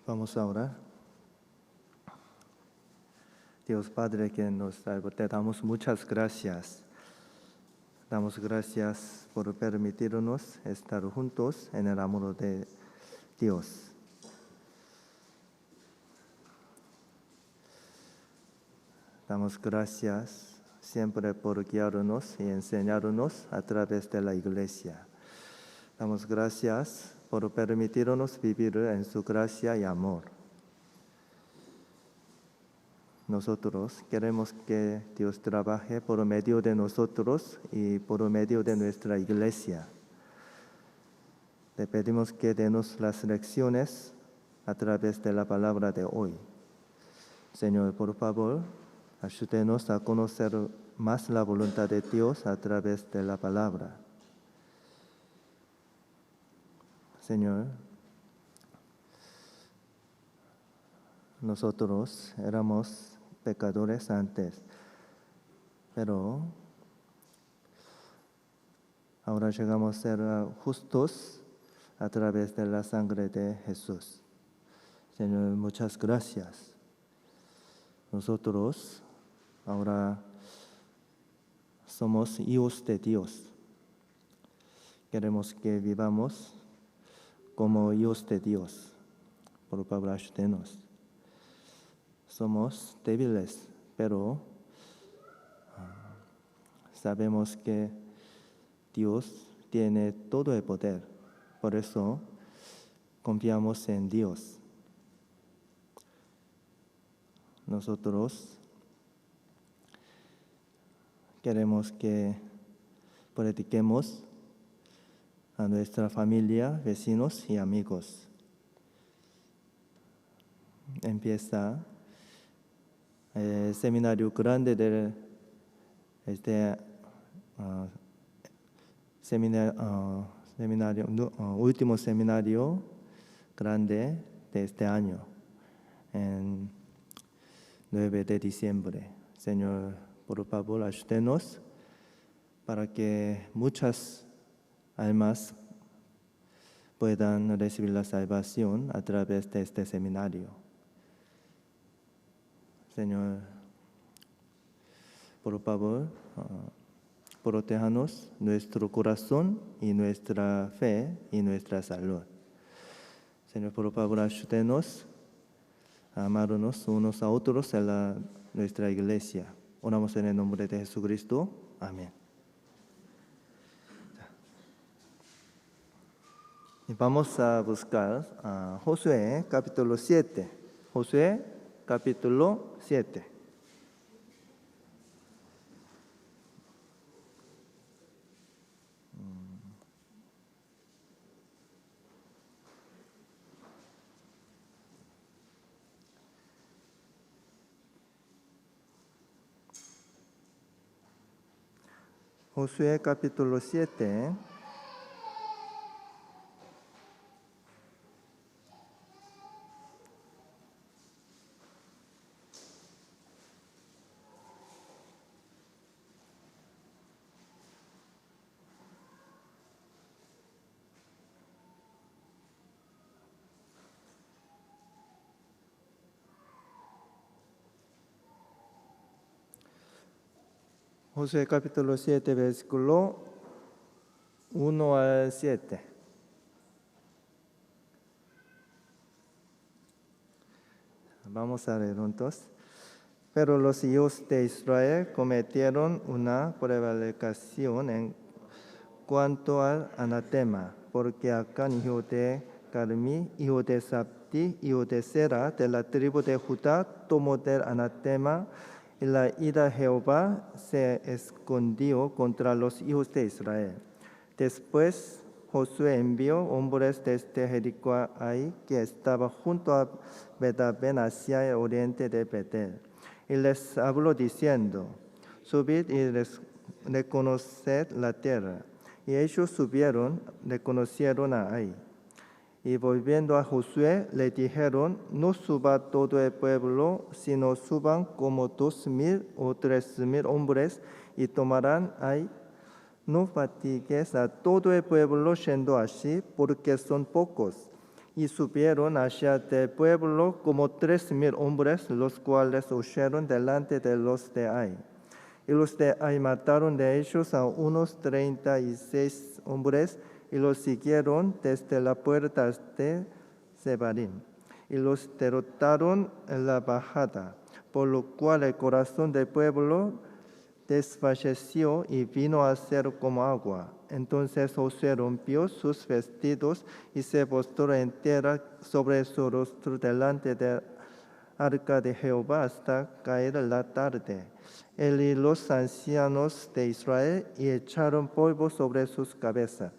Vamos a orar. Dios Padre que nos salvó, te damos muchas gracias. Damos gracias por permitirnos estar juntos en el amor de Dios. Damos gracias siempre por guiarnos y enseñarnos a través de la iglesia. Damos gracias por permitirnos vivir en su gracia y amor. Nosotros queremos que Dios trabaje por medio de nosotros y por medio de nuestra iglesia. Le pedimos que denos las lecciones a través de la palabra de hoy. Señor, por favor, ayúdenos a conocer más la voluntad de Dios a través de la palabra. Señor, nosotros éramos pecadores antes, pero ahora llegamos a ser justos a través de la sangre de Jesús. Señor, muchas gracias. Nosotros ahora somos hijos de Dios. Queremos que vivamos como hijos de Dios. Por favor, ayúdenos. Somos débiles, pero sabemos que Dios tiene todo el poder. Por eso confiamos en Dios. Nosotros queremos que prediquemos a nuestra familia, vecinos y amigos. Empieza el seminario grande del último seminario grande de este año, en 9 de diciembre. Señor, por favor, ayúdenos para que muchas almas puedan recibir la salvación a través de este seminario. Señor, por favor, protéjanos nuestro corazón y nuestra fe y nuestra salud. Señor, por favor, ayúdenos a amarnos unos a otros en nuestra iglesia. Oramos en el nombre de Jesucristo. Amén. Y vamos a buscar Josué capítulo 7. Josué capítulo 7. Josué capítulo 7. Josué capítulo 7, versículo 1 al 7. Vamos a leer juntos. Pero los hijos de Israel cometieron una prevaricación en cuanto al anatema, porque Acán, hijo de Carmi, hijo de Sabdi, hijo de Sera, de la tribu de Judá, tomó del anatema, y la ira de Jehová se escondió contra los hijos de Israel. Después Josué envió hombres desde Jericó a Ai, que estaba junto a Betaben, hacia el oriente de Betel, y les habló diciendo: subid y reconoced la tierra. Y ellos subieron, reconocieron a Ai. Y volviendo a Josué, le dijeron: no suba todo el pueblo, sino suban como 2,000 o 3,000 hombres y tomarán Ai. No fatigues a todo el pueblo yendo así, porque son pocos. y subieron hacia el pueblo como 3,000 hombres, los cuales huyeron delante de los de Ai. Y los de Ai mataron de ellos a unos 36 hombres y los siguieron desde la puerta hasta Sebarim. Y los derrotaron en la bajada, por lo cual el corazón del pueblo desfalleció y vino a ser como agua. Entonces Josué rompió sus vestidos y se postró en tierra sobre su rostro delante del arca de Jehová hasta caer la tarde. Él y los ancianos de Israel y echaron polvo sobre sus cabezas.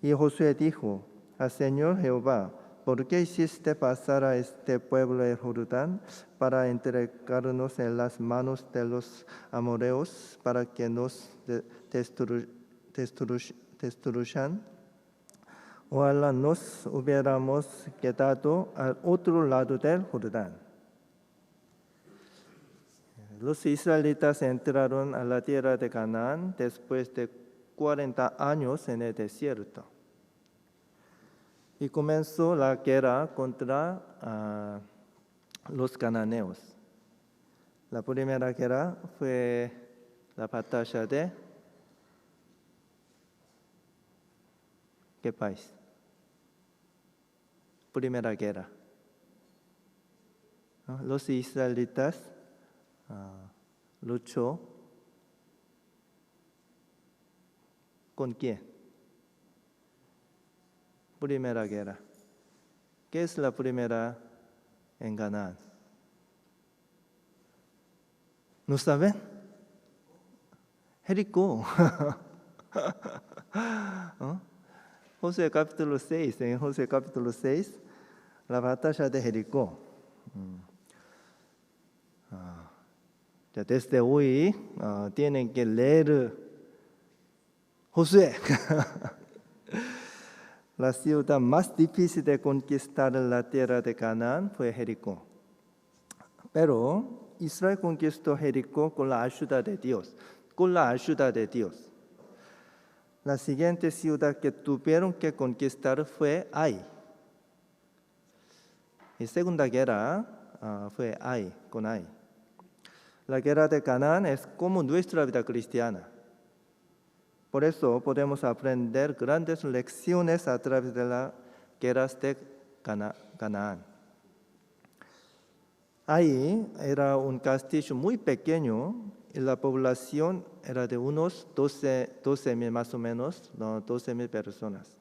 Y Josué dijo al Señor Jehová: ¿por qué hiciste pasar a este pueblo el Jordán para entregarnos en las manos de los amorreos para que nos destruyan? Ojalá nos hubiéramos quedado al otro lado del Jordán. Los israelitas entraron a la tierra de Canaán después de 40 años en el desierto. Y comenzó la guerra contra los cananeos. La primera guerra fue la batalla de ¿qué país? Primera guerra. Los israelitas luchó ¿con quién? Primera guerra. ¿Qué es la primera en Canaán? ¿No saben? Jericó. Josué capítulo 6, en Josué capítulo 6, la batalla de Jericó. Ya desde hoy tienen que leer Josué. La ciudad más difícil de conquistar en la tierra de Canaán fue Jericó. Pero Israel conquistó Jericó con la ayuda de Dios. Con la ayuda de Dios. La siguiente ciudad que tuvieron que conquistar fue Ai. La segunda guerra fue Ai, con Ai. La guerra de Canaán es como nuestra vida cristiana. Por eso podemos aprender grandes lecciones a través de las guerras de Canaán. Ahí era un castillo muy pequeño y la población era de unos 12,000 más o menos, 12,000 personas.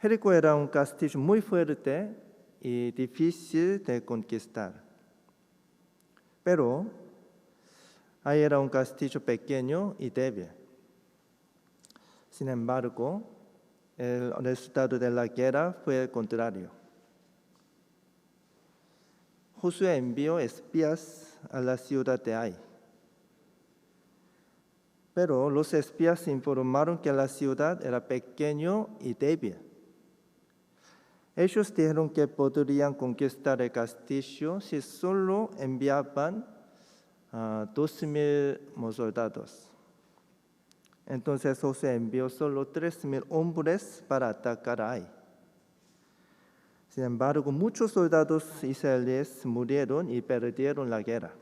Jericó era un castillo muy fuerte y difícil de conquistar. Pero ahí era un castillo pequeño y débil. Sin embargo, el resultado de la guerra fue el contrario. Josué envió espías a la ciudad de Ai. Pero los espías informaron que la ciudad era pequeña y débil. Ellos dijeron que podrían conquistar el castillo si solo enviaban 2,000 soldados. Entonces Josué envió solo 3,000 hombres para atacar a Ai. Sin embargo, muchos soldados israelíes murieron y perdieron la guerra.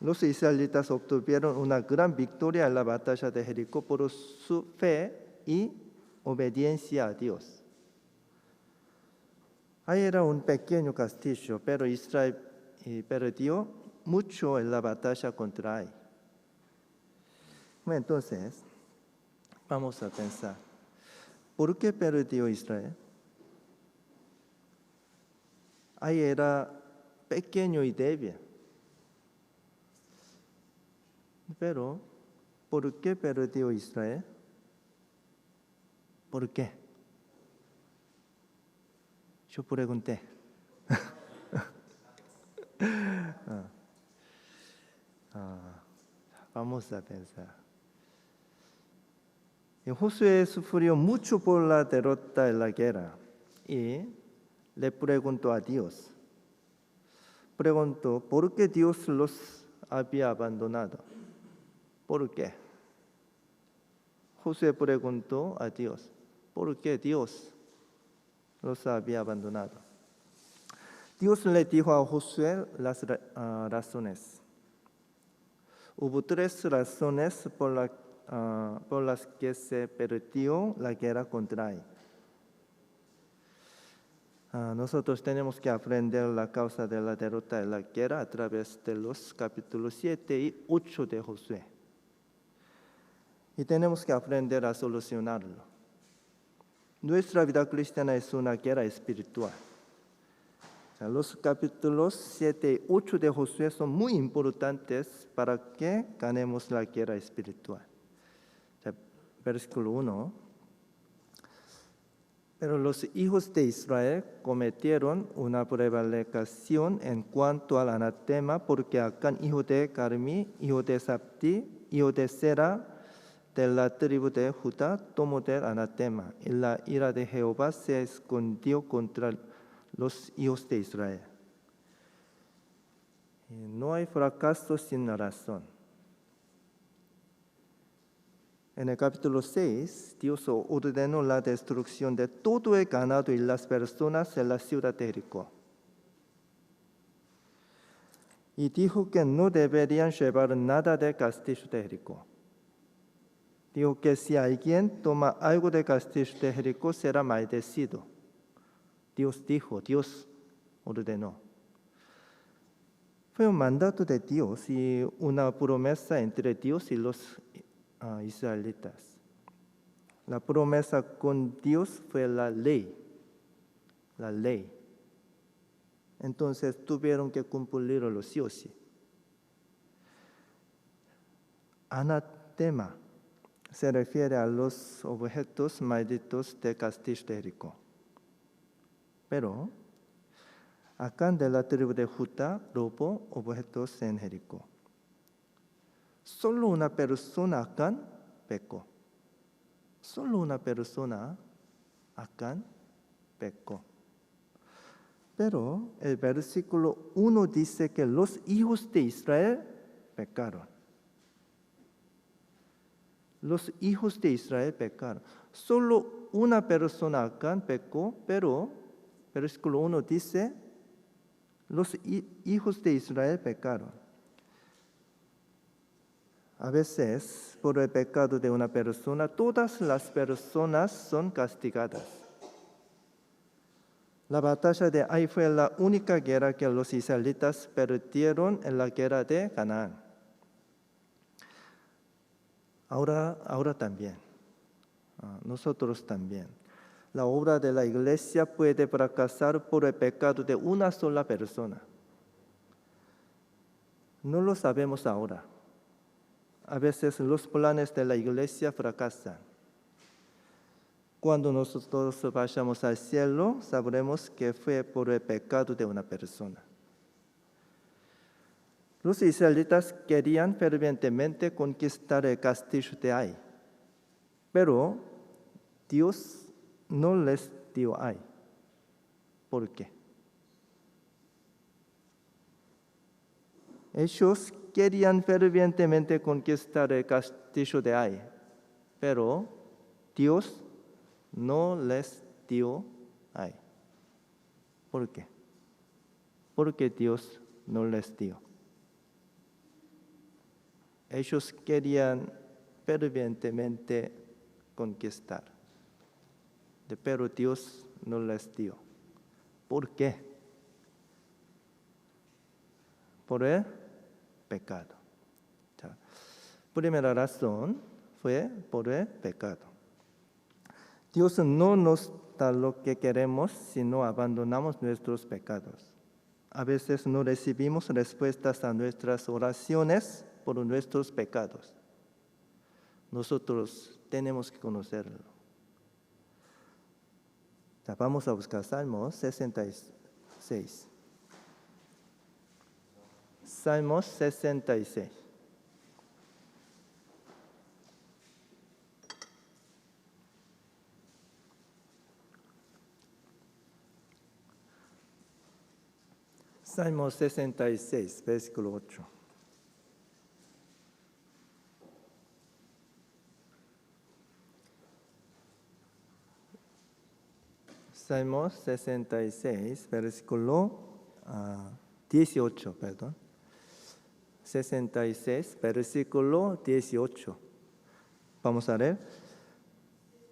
Los israelitas obtuvieron una gran victoria en la batalla de Jericó por su fe y obediencia a Dios. Ahí era un pequeño castillo, pero Israel perdió mucho en la batalla contra Ai. Entonces, vamos a pensar, ¿por qué perdió Israel? Ai era pequeño y débil. Pero, ¿por qué perdió Israel? ¿Por qué? Yo pregunté. Vamos a pensar. Y Josué sufrió mucho por la derrota en la guerra y le preguntó a Dios. Preguntó, ¿por qué Dios los había abandonado? ¿Por qué? Josué preguntó a Dios, ¿por qué Dios los había abandonado. Dios le dijo a Josué las razones. Hubo 3 razones por las que se perdió la guerra contra Ai. Nosotros tenemos que aprender la causa de la derrota de la guerra a través de los capítulos 7 y 8 de Josué. Y tenemos que aprender a solucionarlo. Nuestra vida cristiana es una guerra espiritual. Los capítulos 7 y 8 de Josué son muy importantes para que ganemos la guerra espiritual. Versículo 1. Pero los hijos de Israel cometieron una prevaricación en cuanto al anatema, porque Acán, hijo de Carmi, hijo de Sabdi, hijo de Sera, de la tribu de Judá, tomó del anatema, y la ira de Jehová se escondió contra los hijos de Israel. No hay fracaso sin razón. En el capítulo 6, Dios ordenó la destrucción de todo el ganado y las personas en la ciudad de Jericó. Y dijo que no deberían llevar nada del castillo de Jericó. Dijo que si alguien toma algo del castillo de Jericó será maldecido. Dios dijo, Dios ordenó. Fue un mandato de Dios y una promesa entre Dios y los israelitas. La promesa con Dios fue la ley. La ley. Entonces tuvieron que cumplirlo sí o sí. Anatema se refiere a los objetos malditos del castillo de Jericó. Pero Acán de la tribu de Judá robó objetos en Jericó. Solo una persona, Acán, pecó. Solo una persona, Acán, pecó. Pero el versículo 1 dice que los hijos de Israel pecaron. Los hijos de Israel pecaron. Solo una persona, Acán, pecó, pero versículo 1 dice, los hijos de Israel pecaron. A veces, por el pecado de una persona, todas las personas son castigadas. La batalla de Ai fue la única guerra que los israelitas perdieron en la guerra de Canaán. Ahora también. Nosotros también. La obra de la iglesia puede fracasar por el pecado de una sola persona. No lo sabemos ahora. A veces los planes de la iglesia fracasan. Cuando nosotros vayamos al cielo, sabremos que fue por el pecado de una persona. Los israelitas querían fervientemente conquistar el castillo de Ai, pero Dios no les dio Ai. ¿Por qué? Ellos querían fervientemente conquistar el castillo de Ai, pero Dios no les dio Ai. ¿Por qué? Porque Dios no les dio. Ellos querían fervientemente conquistar, pero Dios no les dio. ¿Por qué? Por el pecado. Primera razón fue por el pecado. Dios no nos da lo que queremos si no abandonamos nuestros pecados. A veces no recibimos respuestas a nuestras oraciones por nuestros pecados. Nosotros tenemos que conocerlo. Vamos a buscar Salmos 66. Salmos 66. Salmos 66, versículo 8. Salmo 66, versículo 18, perdón. 66, versículo 18. Vamos a leer.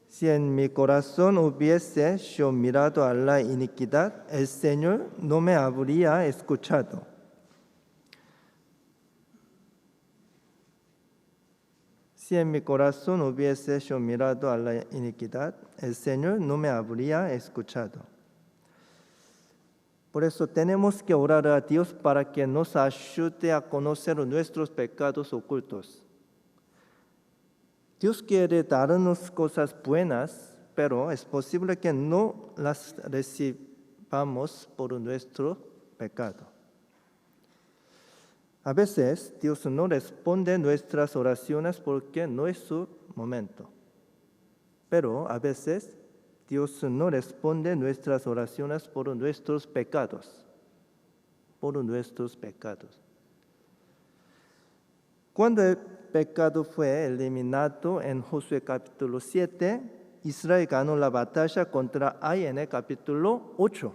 Si en mi corazón hubiese yo mirado a la iniquidad, el Señor no me habría escuchado. Si en mi corazón hubiese yo mirado a la iniquidad, el Señor no me habría escuchado. Por eso tenemos que orar a Dios para que nos ayude a conocer nuestros pecados ocultos. Dios quiere darnos cosas buenas, pero es posible que no las recibamos por nuestro pecado. A veces Dios no responde nuestras oraciones porque no es su momento. Pero a veces Dios no responde nuestras oraciones por nuestros pecados. Por nuestros pecados. Cuando el pecado fue eliminado en Josué capítulo 7, Israel ganó la batalla contra Ai en el capítulo 8.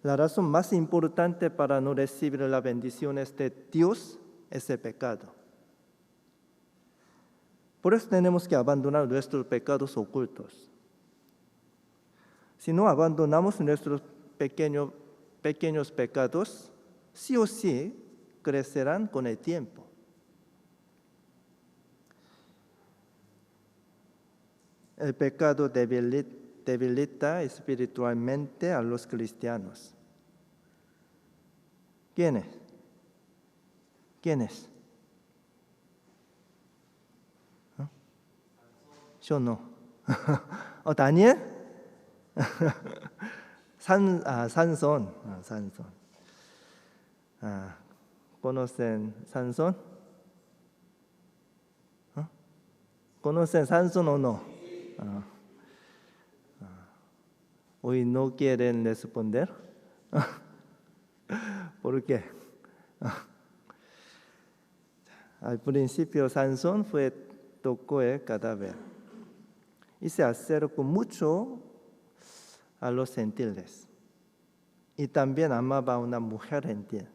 La razón más importante para no recibir las bendiciones de Dios es el pecado. Por eso tenemos que abandonar nuestros pecados ocultos. Si no abandonamos nuestros pequeños pecados, sí o sí crecerán con el tiempo. El pecado debilita espiritualmente a los cristianos. ¿Quiénes? Yo no. ¿Daniel? Sansón. ¿Conocen Sansón? ¿Conocen Sansón o no? Hoy no quieren responder. ¿Por qué? Al principio Sansón tocó el cadáver y se acercó mucho a los gentiles y también amaba a una mujer gentil.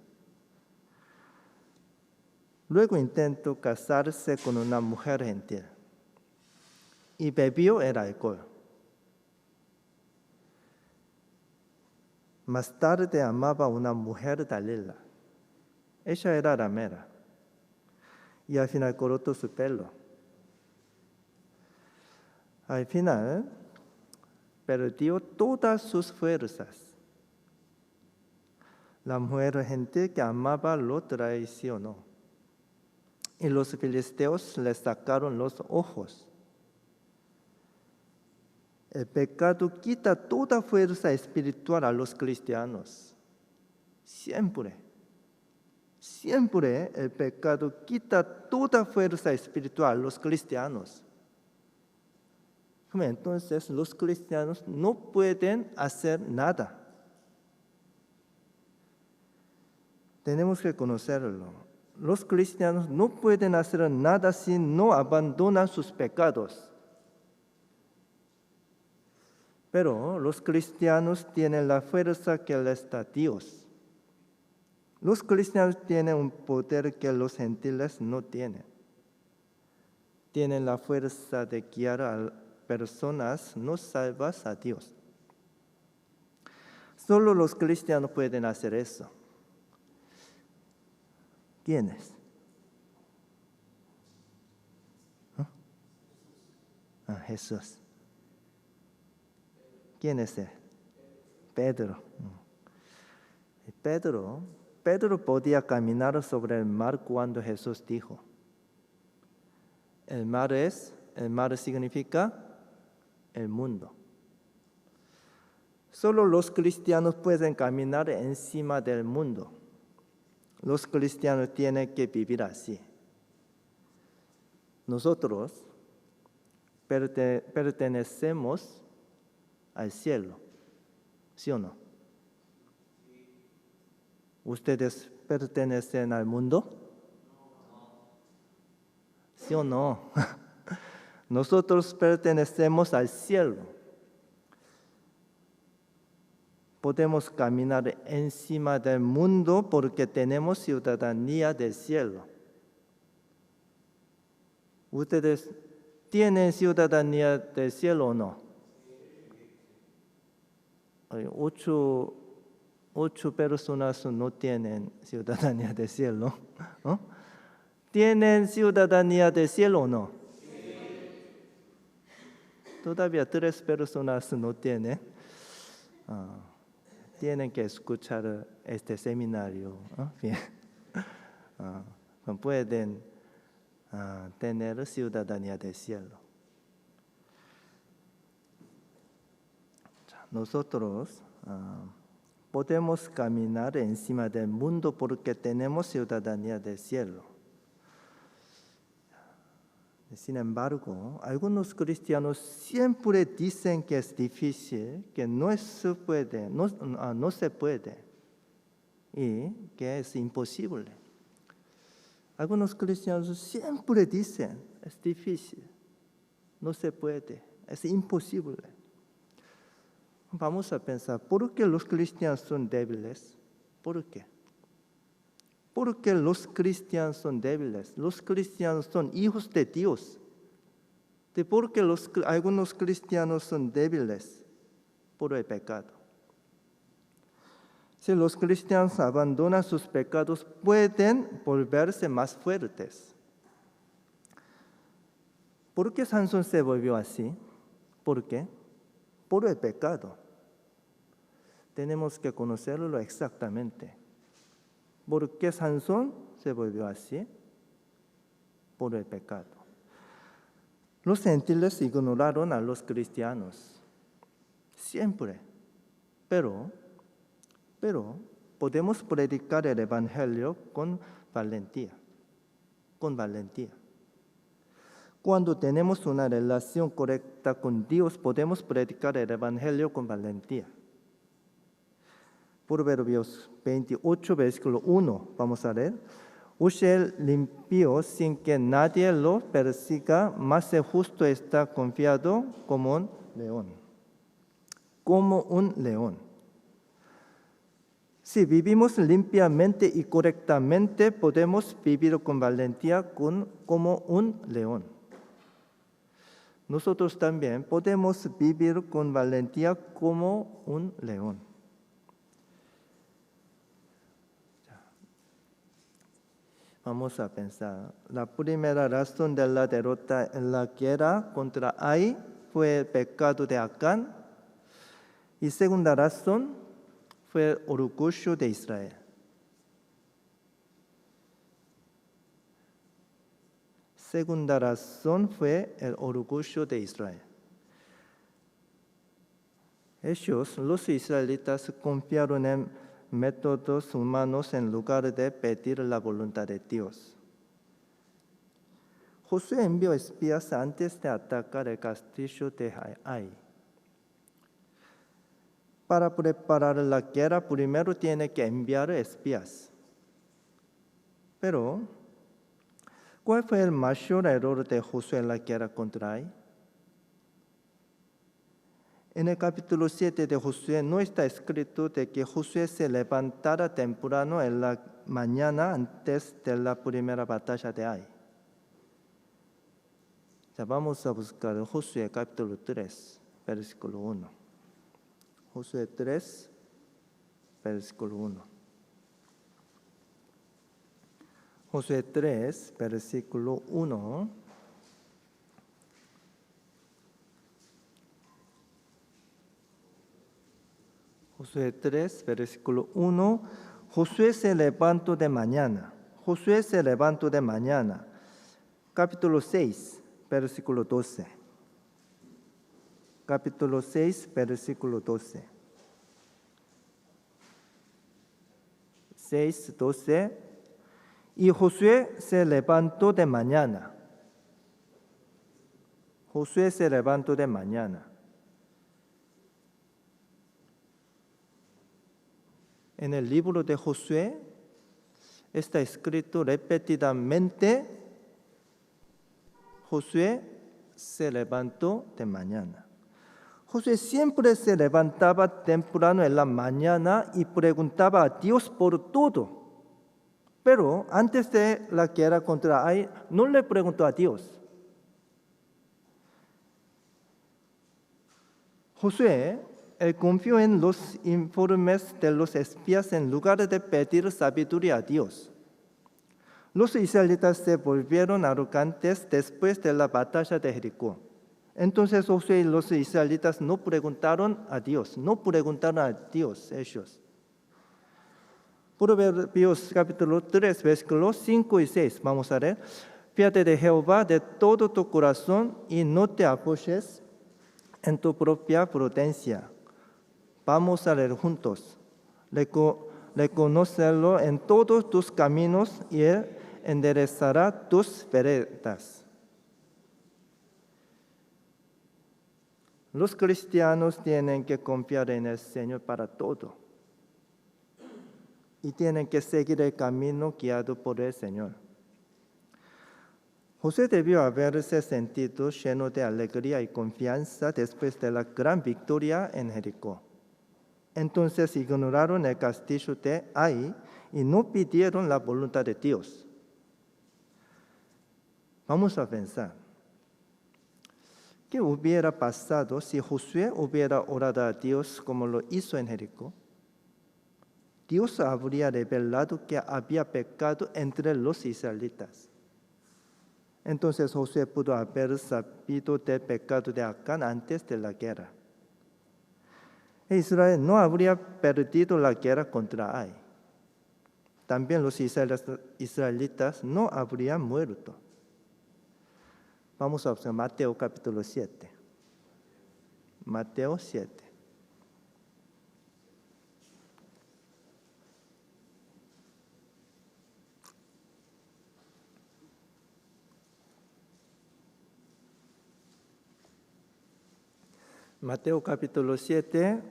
Luego intentó casarse con una mujer gentil y bebió el alcohol. Más tarde amaba a una mujer Dalila. Ella era ramera y al final cortó su pelo. Al final perdió todas sus fuerzas. La mujer gentil que amaba lo traicionó y los filisteos le sacaron los ojos. El pecado quita toda fuerza espiritual a los cristianos. Siempre el pecado quita toda fuerza espiritual a los cristianos. Entonces los cristianos no pueden hacer nada. Tenemos que conocerlo. Los cristianos no pueden hacer nada si no abandonan sus pecados. Pero los cristianos tienen la fuerza que les da Dios. Los cristianos tienen un poder que los gentiles no tienen. Tienen la fuerza de guiar a personas no salvas a Dios. Solo los cristianos pueden hacer eso. ¿Quiénes? Jesús. ¿Quién es él? Pedro. Pedro podía caminar sobre el mar cuando Jesús dijo. El mar significa el mundo. Solo los cristianos pueden caminar encima del mundo. Los cristianos tienen que vivir así. Nosotros pertenecemos al cielo, ¿sí o no? ¿Ustedes pertenecen al mundo? ¿Sí o no? Nosotros pertenecemos al cielo. podemos caminar encima del mundo porque tenemos ciudadanía del cielo. ¿Ustedes tienen ciudadanía del cielo o no? 8 personas no tienen ciudadanía del cielo. ¿No? ¿Tienen ciudadanía del cielo o no? Todavía 3 personas no tienen. Tienen que escuchar este seminario. Bien. Pueden tener ciudadanía del cielo. Nosotros podemos caminar encima del mundo porque tenemos ciudadanía del cielo. Sin embargo, algunos cristianos siempre dicen que es difícil, que no se puede y que es imposible. Algunos cristianos siempre dicen, es difícil, no se puede, es imposible. Vamos a pensar, ¿por qué los cristianos son débiles? ¿Por qué? ¿Por qué los cristianos son débiles? Los cristianos son hijos de Dios. ¿Por qué algunos cristianos son débiles? Por el pecado. Si los cristianos abandonan sus pecados, pueden volverse más fuertes. ¿Por qué Sansón se volvió así? ¿Por qué? Por el pecado. Tenemos que conocerlo exactamente. ¿Por qué Sansón se volvió así? Por el pecado. Los gentiles ignoraron a los cristianos. Siempre. Pero podemos predicar el evangelio con valentía. Con valentía. Cuando tenemos una relación correcta con Dios, podemos predicar el evangelio con valentía. Proverbios 28, versículo 1, vamos a leer. Huye limpio sin que nadie lo persiga, mas el justo está confiado como un león. Como un león. Si vivimos limpiamente y correctamente, podemos vivir con valentía como un león. Nosotros también podemos vivir con valentía como un león. Vamos a pensar. La primera razón de la derrota en la guerra contra Ai fue el pecado de Acán. Y segunda razón fue el orgullo de Israel. Segunda razón fue el orgullo de Israel. Ellos, los israelitas, confiaron en métodos humanos en lugar de pedir la voluntad de Dios. Josué envió espías antes de atacar el castillo de Ai. Para preparar la guerra, primero tiene que enviar espías. Pero, ¿cuál fue el mayor error de Josué en la guerra contra Ai? En el capítulo 7 de Josué no está escrito de que Josué se levantara temprano en la mañana antes de la primera batalla de Ai. Vamos a buscar Josué capítulo 3, versículo 1. Josué 3, versículo 1. Josué 3, versículo 1. Josué 3, versículo 1. Josué se levantó de mañana. Josué se levantó de mañana. Capítulo 6, versículo 12. Capítulo 6, versículo 12. 6, 12. Y Josué se levantó de mañana. Josué se levantó de mañana. En el libro de Josué está escrito repetidamente, Josué se levantó de mañana. Josué siempre se levantaba temprano en la mañana y preguntaba a Dios por todo. Pero antes de la guerra contra Ai, no le preguntó a Dios. Josué confió en los informes de los espías en lugar de pedir sabiduría a Dios. Los israelitas se volvieron arrogantes después de la batalla de Jericó. Entonces Josué y los israelitas no preguntaron a Dios ellos. Proverbios capítulo 3, versículos 5 y 6. Vamos a leer. Fíate de Jehová de todo tu corazón y no te apoyes en tu propia prudencia. Vamos a leer juntos. Reconocerlo en todos tus caminos y Él enderezará tus veredas. Los cristianos tienen que confiar en el Señor para todo. Y tienen que seguir el camino guiado por el Señor. José debió haberse sentido lleno de alegría y confianza después de la gran victoria en Jericó. Entonces ignoraron el castillo de Ai y no pidieron la voluntad de Dios. Vamos a pensar. ¿Qué hubiera pasado si Josué hubiera orado a Dios como lo hizo en Jericó? Dios habría revelado que había pecado entre los israelitas. Entonces Josué pudo haber sabido del pecado de Acán antes de la guerra. Israel no habría perdido la guerra contra Ai. También los israelitas no habrían muerto. Vamos a observar Mateo capítulo 7. Mateo 7. Mateo capítulo 7,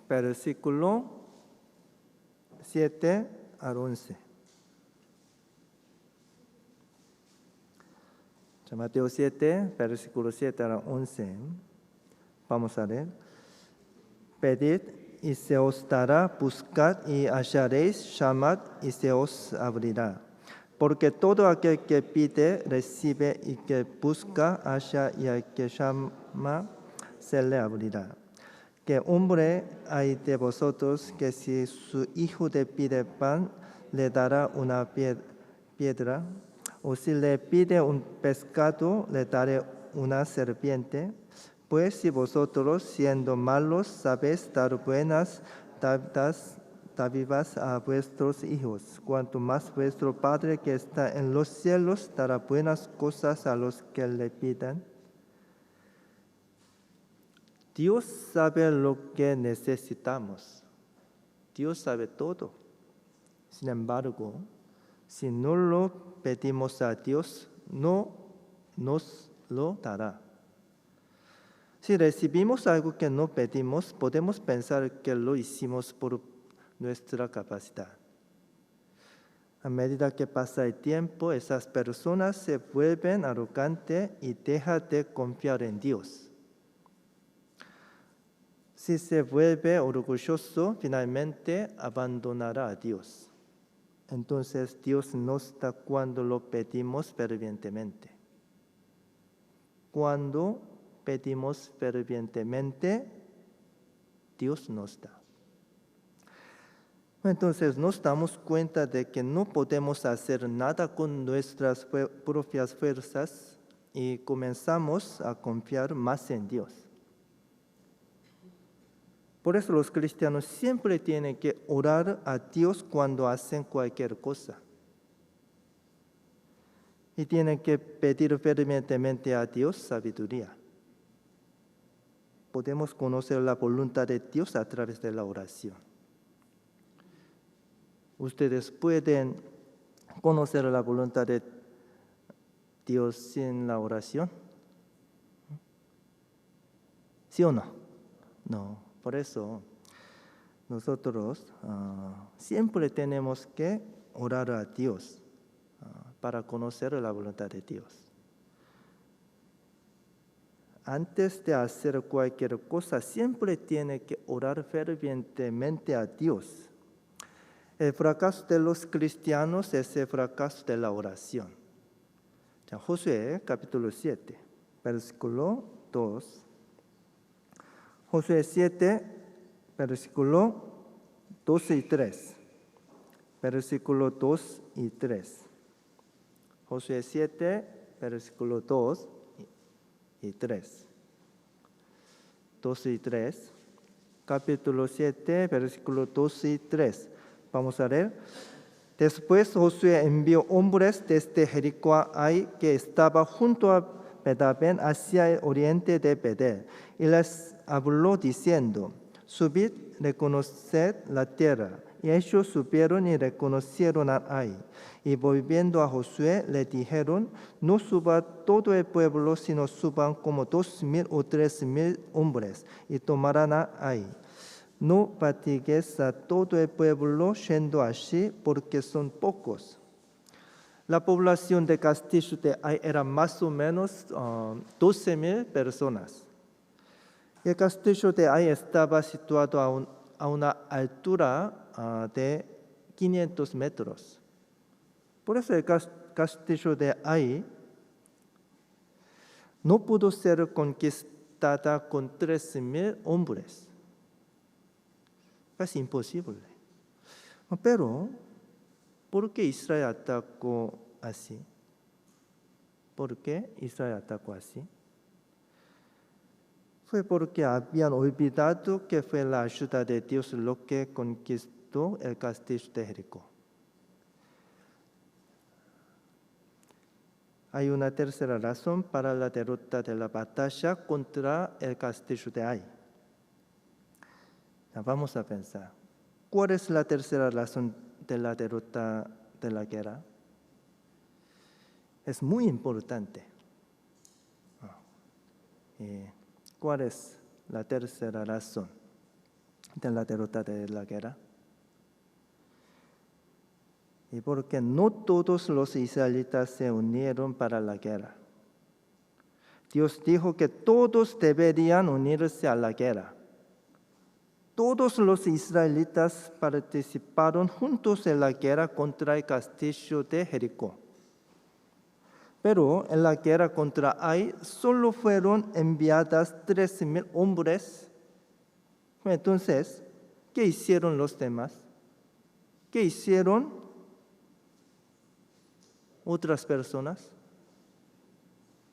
versículo 7 al 11. Mateo 7, versículo 7 al 11. Vamos a leer. Pedid y se os dará, buscad y hallaréis, llamad y se os abrirá. Porque todo aquel que pide, recibe, y que busca, halla, y al que llama, se le abrirá. ¿Qué hombre hay de vosotros que si su hijo le pide pan, le dará una piedra? ¿O si le pide un pescado, le daré una serpiente? Pues si vosotros, siendo malos, sabéis dar buenas dádivas a vuestros hijos, cuanto más vuestro Padre que está en los cielos dará buenas cosas a los que le pidan. Dios sabe lo que necesitamos. Dios sabe todo. Sin embargo, si no lo pedimos a Dios, no nos lo dará. Si recibimos algo que no pedimos, podemos pensar que lo hicimos por nuestra capacidad. A medida que pasa el tiempo, esas personas se vuelven arrogantes y dejan de confiar en Dios. Si se vuelve orgulloso, finalmente abandonará a Dios. Entonces Dios nos da cuando lo pedimos fervientemente. Cuando pedimos fervientemente, Dios nos da. Entonces nos damos cuenta de que no podemos hacer nada con nuestras propias fuerzas y comenzamos a confiar más en Dios. Por eso los cristianos siempre tienen que orar a Dios cuando hacen cualquier cosa. Y tienen que pedir fervientemente a Dios sabiduría. Podemos conocer la voluntad de Dios a través de la oración. Ustedes pueden conocer la voluntad de Dios sin la oración. ¿Sí o no? No. Por eso nosotros siempre tenemos que orar a Dios para conocer la voluntad de Dios. antes de hacer cualquier cosa, siempre tiene que orar fervientemente a Dios. El fracaso de los cristianos es el fracaso de la oración. Josué capítulo 7, versículo 2. Josué 7, versículo 2 y 3. Versículo 2 y 3. Josué 7, versículo 2 y 3. 2 y 3. Capítulo 7, versículo 2 y 3. Vamos a leer. Después Josué envió hombres desde Jericó a Ai, que estaba junto a Betavén, hacia el oriente de Betel, y les habló diciendo: subid, reconoced la tierra. Y ellos subieron y reconocieron a Ai. Y volviendo a Josué, le dijeron: no suba todo el pueblo, sino suban como 2,000 o 3,000 hombres, y tomarán a Ai. No fatigues a todo el pueblo yendo allí, porque son pocos. La población de castillo de Ai era más o menos 12,000 personas. El castillo de Ai estaba situado a una altura de 500 metros. Por eso el castillo de Ai no pudo ser conquistada con 13,000 hombres. Es imposible. Pero, ¿por qué Israel atacó así? ¿Por qué Israel atacó así? Fue porque habían olvidado que fue la ayuda de Dios lo que conquistó el castillo de Jericó. Hay una tercera razón para la derrota de la batalla contra el castillo de Ai. Vamos a pensar, ¿cuál es la tercera razón de la derrota de la guerra? Es muy importante. ¿Cuál es la tercera razón de la derrota de la guerra? Y porque no todos los israelitas se unieron para la guerra. Dios dijo que todos deberían unirse a la guerra. Todos los israelitas participaron juntos en la guerra contra el castillo de Jericó. Pero en la guerra contra Ai solo fueron enviadas 13,000 hombres. Entonces, ¿qué hicieron los demás? ¿Qué hicieron otras personas?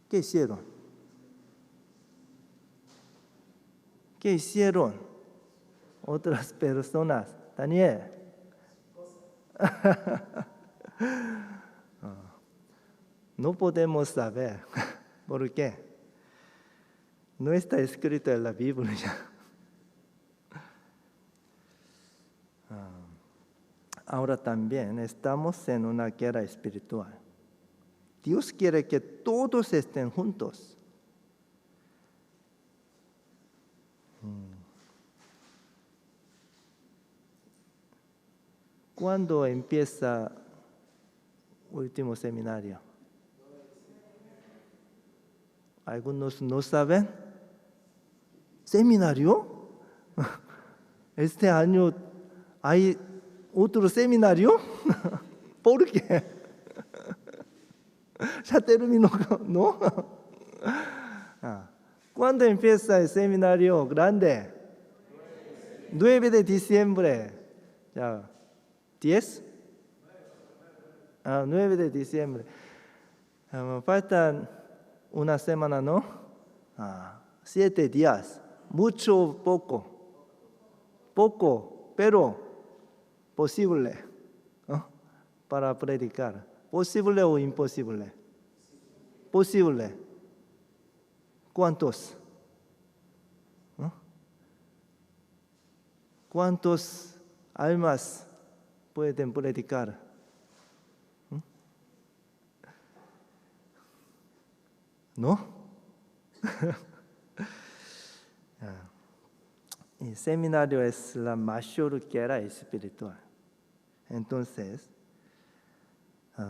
¿Qué hicieron? ¿Qué hicieron otras personas? Daniel. No podemos saber. ¿Por qué? No está escrito en la Biblia. Ahora también estamos en una guerra espiritual. Dios quiere que todos estén juntos. ¿Cuándo empieza el último seminario? ¿Algunos no saben? ¿Seminario? ¿Este año hay otro seminario? ¿Por qué? Ya terminó, ¿no? ¿Cuándo empieza el seminario grande? 9 de diciembre. Ya, 10? 9 de diciembre. Faltan una semana, ¿no? 7 días. Mucho, poco. Poco, pero posible, ¿no? Para predicar. ¿Posible o imposible? Posible. ¿Cuántos? ¿No? ¿Cuántos almas pueden predicar? ¿No? El seminario es la mayor guerra espiritual. Entonces,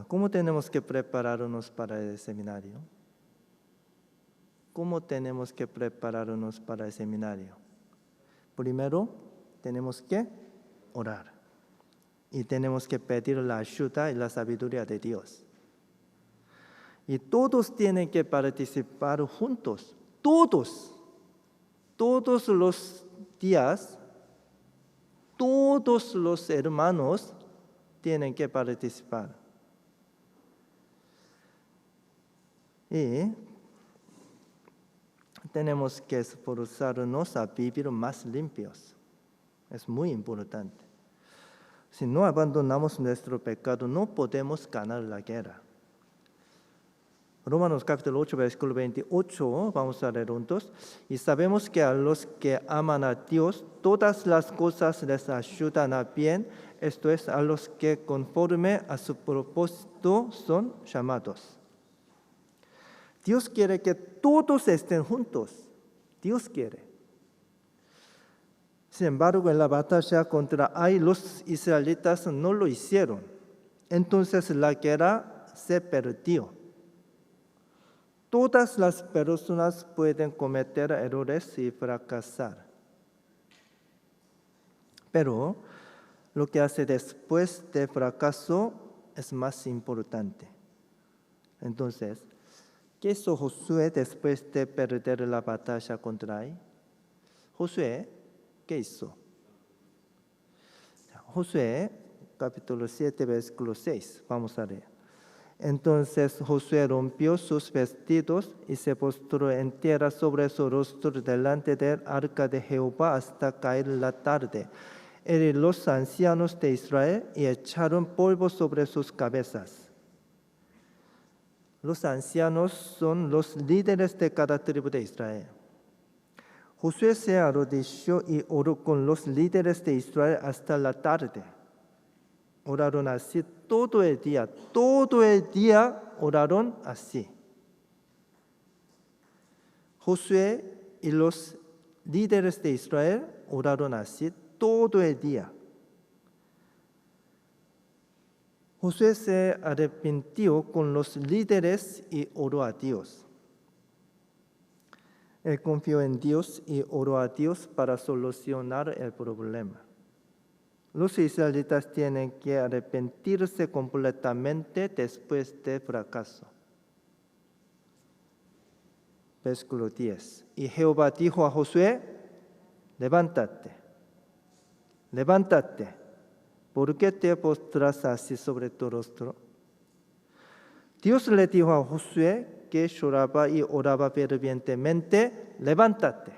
¿cómo tenemos que prepararnos para el seminario? ¿cómo tenemos que prepararnos para el seminario? Primero, tenemos que orar. Y tenemos que pedir la ayuda y la sabiduría de Dios. Y todos tienen que participar juntos. Todos los días, todos los hermanos tienen que participar. Y tenemos que esforzarnos a vivir más limpios. Es muy importante. Si no abandonamos nuestro pecado, no podemos ganar la guerra. Romanos capítulo 8, versículo 28, vamos a leer juntos. Y sabemos que a los que aman a Dios, todas las cosas les ayudan a bien, esto es, a los que conforme a su propósito son llamados. Dios quiere que todos estén juntos. Dios quiere. Sin embargo, en la batalla contra Ai, los israelitas no lo hicieron. Entonces la guerra se perdió. Todas las personas pueden cometer errores y fracasar. Pero lo que hace después del fracaso es más importante. Entonces, ¿qué hizo Josué después de perder la batalla contra Ai? Josué, ¿qué hizo? Josué, capítulo 7, versículo 6. Vamos a leer. Entonces Josué rompió sus vestidos y se postró en tierra sobre su rostro delante del arca de Jehová hasta caer la tarde. Él y los ancianos de Israel y echaron polvo sobre sus cabezas. Los ancianos son los líderes de cada tribu de Israel. Josué se arrodilló y oró con los líderes de Israel hasta la tarde. Oraron así todo el día oraron así. Josué y los líderes de Israel oraron así todo el día. Josué se arrepintió con los líderes y oró a Dios. Él confió en Dios y oró a Dios para solucionar el problema. Los israelitas tienen que arrepentirse completamente después del fracaso. Versículo 10. Y Jehová dijo a Josué, levántate, ¿por qué te postras así sobre tu rostro? Dios le dijo a Josué, que lloraba y oraba fervientemente, levántate.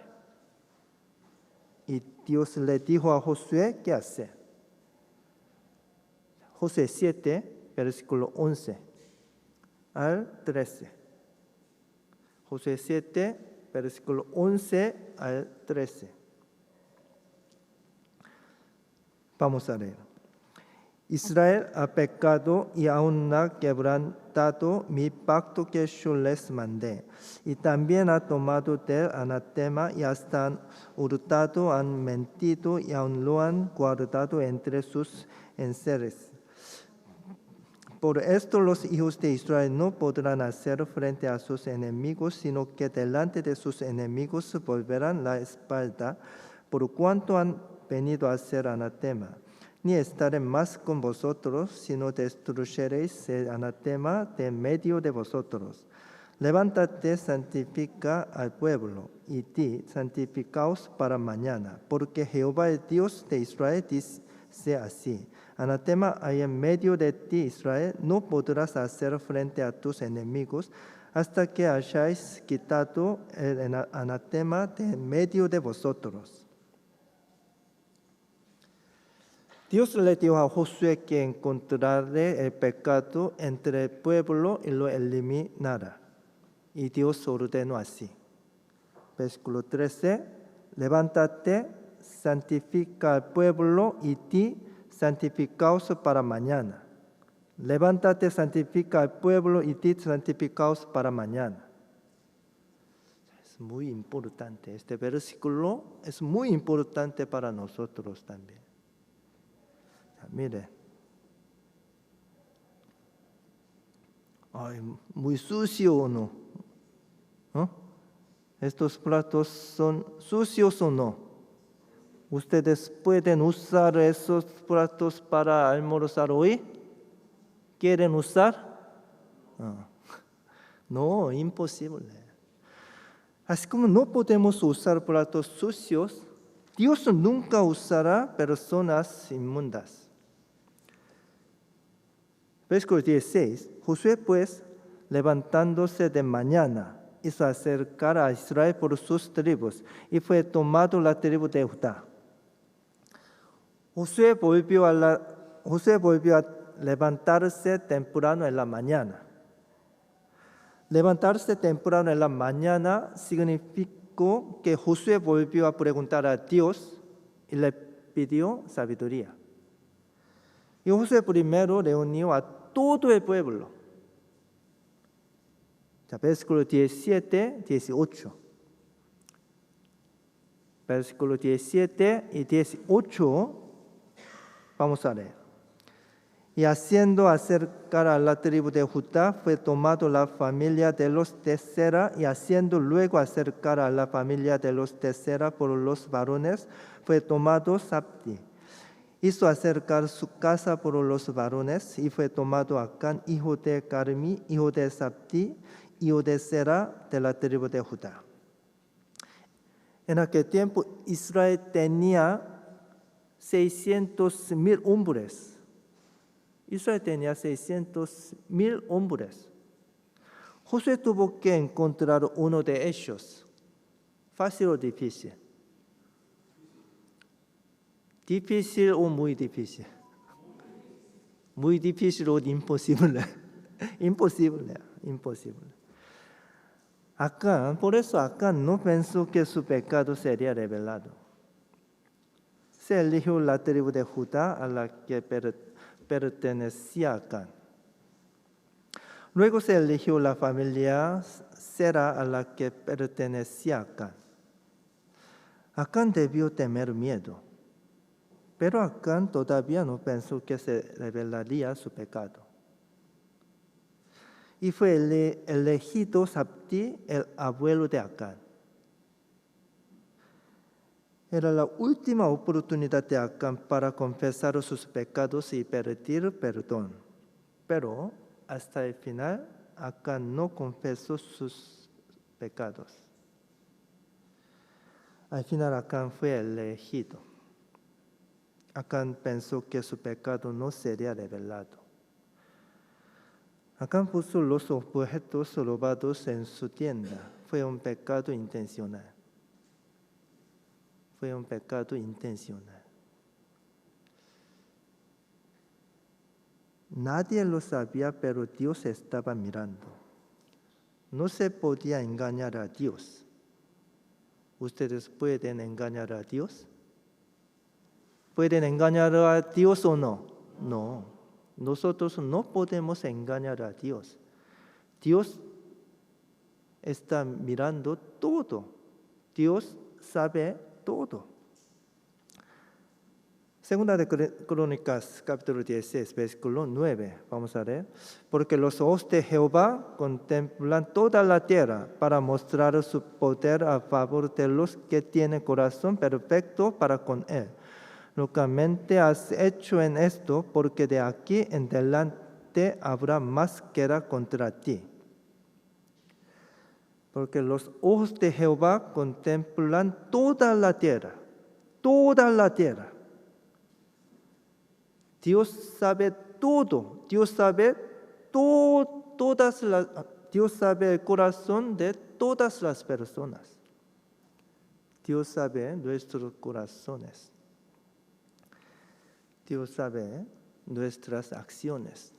Y Dios le dijo a Josué, ¿qué hace? Josué 7, versículo 11 al 13. Josué 7, versículo 11 al 13. Vamos a leer. Israel ha pecado y aún ha quebrantado mi pacto que yo les mandé. Y también ha tomado del anatema y hasta han hurtado, han mentido y aún lo han guardado entre sus enseres. Por esto los hijos de Israel no podrán hacer frente a sus enemigos, sino que delante de sus enemigos volverán la espalda, por cuanto han venido a ser anatema. Ni estaré más con vosotros, sino destruyeréis el anatema de medio de vosotros. Levántate, santifica al pueblo, y di, santificaos para mañana, porque Jehová el Dios de Israel dice así: anatema hay en medio de ti, Israel, no podrás hacer frente a tus enemigos hasta que hayáis quitado el anatema de medio de vosotros. Dios le dijo a Josué que encontrara el pecado entre el pueblo y lo eliminara. Y Dios ordenó así. Versículo 13, levántate, santifica al pueblo y di, santificaos para mañana. Levántate, santifica al pueblo y di, santificaos para mañana. Es muy importante. Este versículo es muy importante para nosotros también. Mire, ay, muy sucio o no, ¿Estos platos son sucios o no? ¿Ustedes pueden usar esos platos para almorzar hoy? ¿Quieren usar? No, imposible. Así como no podemos usar platos sucios, Dios nunca usará personas inmundas. Versículo 16. Josué pues, levantándose de mañana, hizo acercar a Israel por sus tribus, y fue tomado la tribu de Judá. Josué volvió a levantarse temprano en la mañana. Levantarse temprano en la mañana significó que Josué volvió a preguntar a Dios y le pidió sabiduría. Y Josué primero reunió a todo el pueblo. Versículo 17, 18. Versículo 17 y 18, vamos a leer. Y haciendo acercar a la tribu de Judá, fue tomado la familia de los de Sera, y haciendo luego acercar a la familia de los de Sera por los varones, fue tomado Sabdi. Hizo acercar su casa por los varones, y fue tomado Acán, hijo de Carmi, hijo de Sabdi, hijo de Sera, de la tribu de Judá. En aquel tiempo Israel tenía 600,000 hombres. Israel tenía 600,000 hombres. Josué tuvo que encontrar uno de ellos. ¿Fácil o difícil? ¿Difícil o muy difícil? Muy difícil o imposible. Imposible. Por eso Acán no pensó que su pecado sería revelado. Se eligió la tribu de Judá a la que pertenecía Acán. Luego se eligió la familia Sera a la que pertenecía Acán. Acán debió temer miedo, pero Acán todavía no pensó que se revelaría su pecado. Y fue elegido Sabdi, el abuelo de Acán. Era la última oportunidad de Acán para confesar sus pecados y pedir perdón. Pero hasta el final, Acán no confesó sus pecados. Al final, Acán fue elegido. Acán pensó que su pecado no sería revelado. Acán puso los objetos robados en su tienda. Fue un pecado intencional. Nadie lo sabía, pero Dios estaba mirando. No se podía engañar a Dios. ¿Ustedes pueden engañar a Dios? ¿Pueden engañar a Dios o no? No. Nosotros no podemos engañar a Dios. Dios está mirando todo. Dios sabe todo. Segunda de Crónicas, capítulo 16, versículo 9. Vamos a leer. Porque los ojos de Jehová contemplan toda la tierra para mostrar su poder a favor de los que tienen corazón perfecto para con él. Locamente has hecho en esto, porque de aquí en adelante habrá más guerra contra ti. Porque los ojos de Jehová contemplan toda la tierra. Dios sabe todo. Dios sabe el corazón de todas las personas. Dios sabe nuestros corazones. Dios sabe nuestras acciones.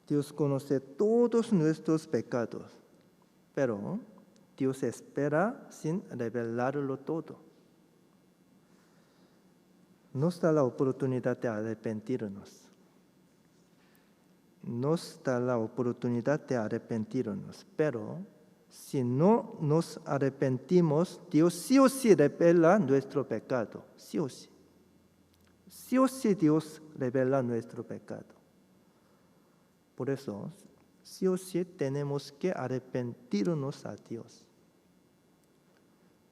Dios conoce todos nuestros pecados, pero Dios espera sin revelarlo todo. Nos da la oportunidad de arrepentirnos. Pero si no nos arrepentimos, Dios sí o sí revela nuestro pecado. Sí o sí. Sí o sí Dios revela nuestro pecado. Por eso, sí o sí tenemos que arrepentirnos a Dios.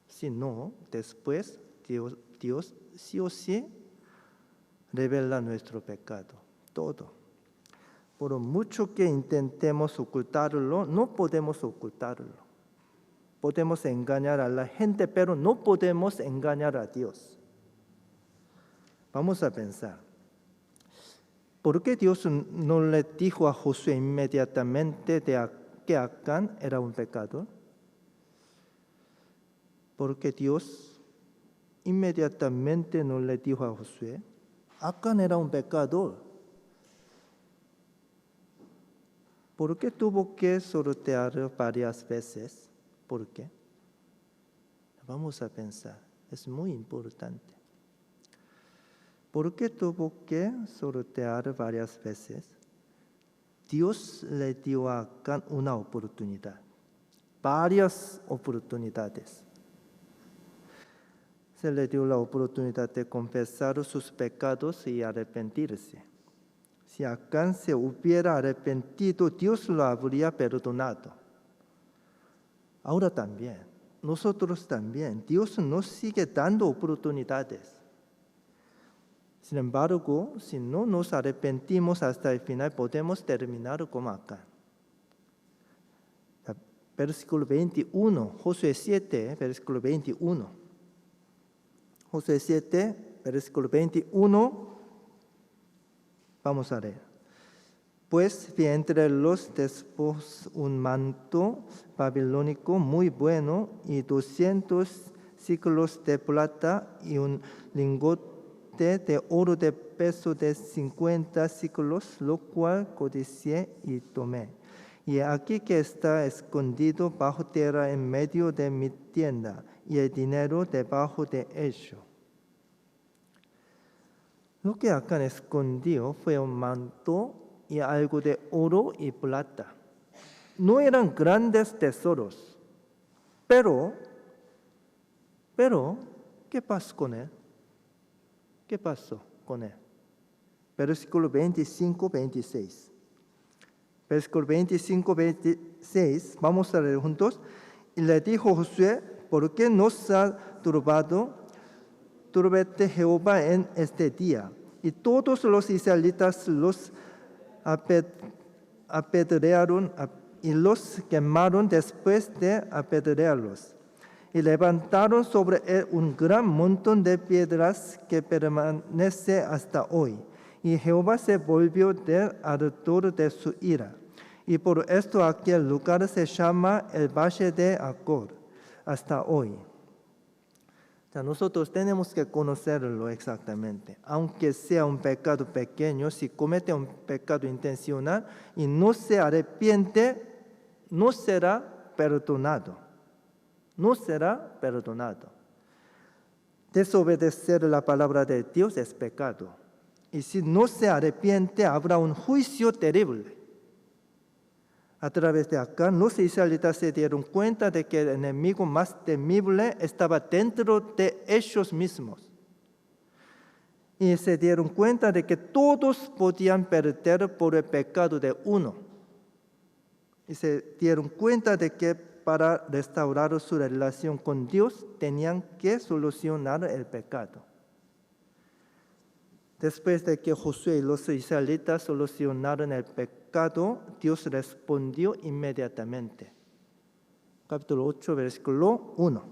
Si no, después Dios sí o sí revela nuestro pecado, todo. Por mucho que intentemos ocultarlo, no podemos ocultarlo. Podemos engañar a la gente, pero no podemos engañar a Dios. Vamos a pensar. ¿Por qué Dios no le dijo a Josué inmediatamente que Acán era un pecador? Porque Dios inmediatamente no le dijo a Josué, Acán era un pecador. ¿Por qué tuvo que sortear varias veces? ¿Por qué? Vamos a pensar, es muy importante. ¿Por qué tuvo que sortear varias veces? Dios le dio a Acán una oportunidad, varias oportunidades. Se le dio la oportunidad de confesar sus pecados y arrepentirse. Si Acán se hubiera arrepentido, Dios lo habría perdonado. Ahora también, nosotros también, Dios nos sigue dando oportunidades. Sin embargo, si no nos arrepentimos hasta el final, podemos terminar como Acán. Versículo 21, Josué 7, versículo 21. Josué 7, versículo 21, vamos a leer. Pues vi entre los despojos un manto babilónico muy bueno y 200 ciclos de plata y un lingote de oro de peso de 50 ciclos, lo cual codicié y tomé. Y aquí que está escondido bajo tierra en medio de mi tienda, y el dinero debajo de ello. Lo que Acán escondió fue un manto y algo de oro y plata. No eran grandes tesoros, pero, ¿qué pasó con él? ¿Qué pasó con él? Versículo 25, 26. Versículo 25, 26, vamos a leer juntos. Y le dijo Josué, ¿por qué nos ha turbado? Turbete Jehová en este día. Y todos los israelitas los apedrearon y los quemaron después de apedrearlos. Y levantaron sobre él un gran montón de piedras que permanece hasta hoy. Y Jehová se volvió del ardor de su ira. Y por esto aquel lugar se llama el Valle de Acor, hasta hoy. Nosotros tenemos que conocerlo exactamente. Aunque sea un pecado pequeño, si comete un pecado intencional y no se arrepiente, no será perdonado. No será perdonado. Desobedecer la palabra de Dios es pecado. Y si no se arrepiente, habrá un juicio terrible. A través de Acán, los israelitas se dieron cuenta de que el enemigo más temible estaba dentro de ellos mismos. Y se dieron cuenta de que todos podían perder por el pecado de uno. Y se dieron cuenta de que para restaurar su relación con Dios tenían que solucionar el pecado. Después de que Josué y los israelitas solucionaron el pecado, Dios respondió inmediatamente. Capítulo 8, versículo 1.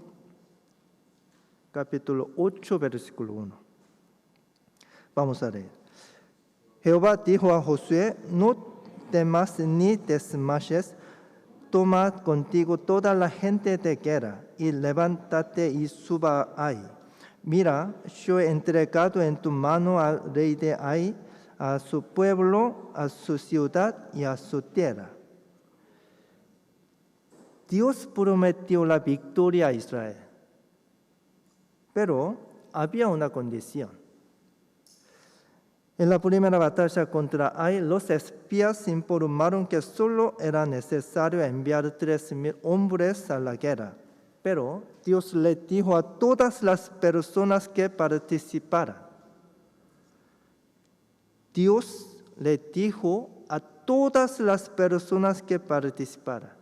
Capítulo 8, versículo 1. Vamos a leer. Jehová dijo a Josué, no temas ni desmayes, toma contigo toda la gente de guerra y levántate y suba ahí. Mira, yo he entregado en tu mano al rey de Ai, a su pueblo, a su ciudad y a su tierra. Dios prometió la victoria a Israel, pero había una condición. En la primera batalla contra Ai, los espías informaron que solo era necesario enviar 3,000 hombres a la guerra. Pero Dios le dijo a todas las personas que participaran. Dios le dijo a todas las personas que participaran.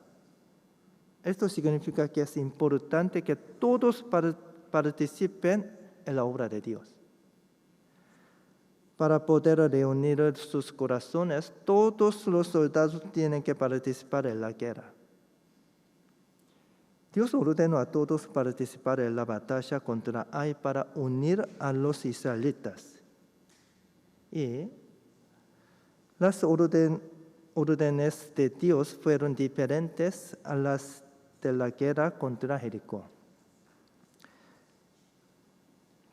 Esto significa que es importante que todos participen en la obra de Dios. Para poder reunir sus corazones, todos los soldados tienen que participar en la guerra. Dios ordenó a todos participar en la batalla contra Ai para unir a los israelitas. Y las órdenes de Dios fueron diferentes a las de la guerra contra Jericó.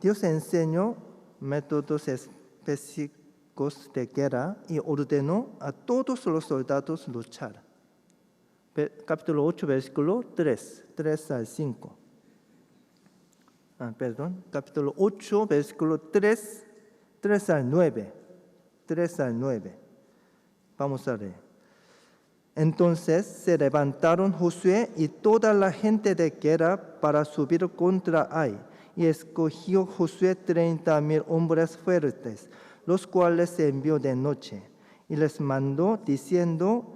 Dios enseñó métodos específicos de guerra y ordenó a todos los soldados luchar. Capítulo 8, versículo 3 al 5. Capítulo 8, versículo 3 al 9. 3 al 9. Vamos a leer. Entonces se levantaron Josué y toda la gente de guerra para subir contra Ai, y escogió Josué 30,000 hombres fuertes, los cuales se envió de noche, y les mandó diciendo: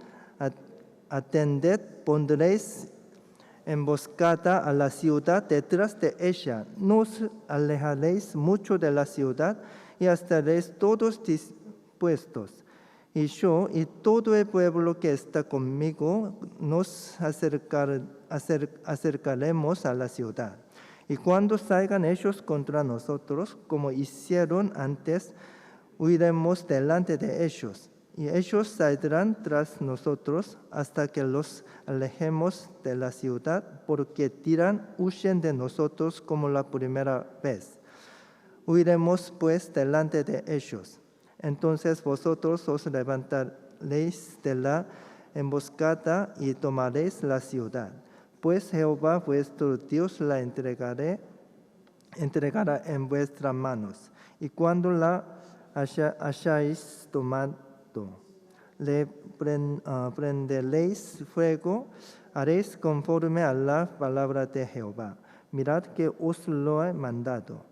Atended, pondréis emboscada a la ciudad detrás de ella, no os alejaréis mucho de la ciudad y estaréis todos dispuestos. Y yo y todo el pueblo que está conmigo nos acercaremos a la ciudad. Y cuando salgan ellos contra nosotros, como hicieron antes, huiremos delante de ellos. Y ellos saldrán tras nosotros hasta que los alejemos de la ciudad, porque huyen de nosotros como la primera vez. Huiremos pues delante de ellos. Entonces vosotros os levantaréis de la emboscada y tomaréis la ciudad, pues Jehová vuestro Dios la entregará en vuestras manos. Y cuando la hayáis tomado, le prenderéis fuego, haréis conforme a la palabra de Jehová. Mirad que os lo he mandado.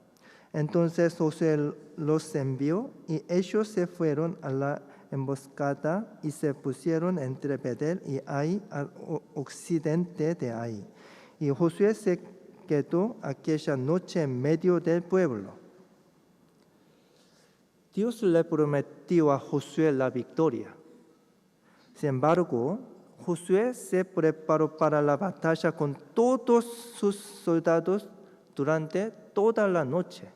Entonces Josué los envió, y ellos se fueron a la emboscada y se pusieron entre Betel y Ai, al occidente de Ai. Y Josué se quedó aquella noche en medio del pueblo. Dios le prometió a Josué la victoria. Sin embargo, Josué se preparó para la batalla con todos sus soldados durante toda la noche.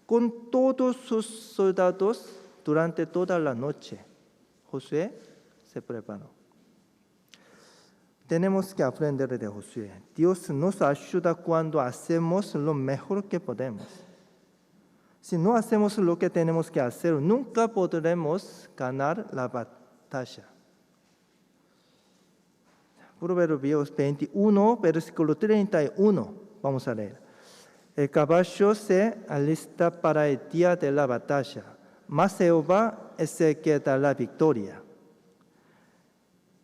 Con todos sus soldados durante toda la noche. Josué se preparó. Tenemos que aprender de Josué. Dios nos ayuda cuando hacemos lo mejor que podemos. Si no hacemos lo que tenemos que hacer, nunca podremos ganar la batalla. Proverbios 21, versículo 31. Vamos a leer. El caballo se alista para el día de la batalla, mas Jehová es el que da la victoria.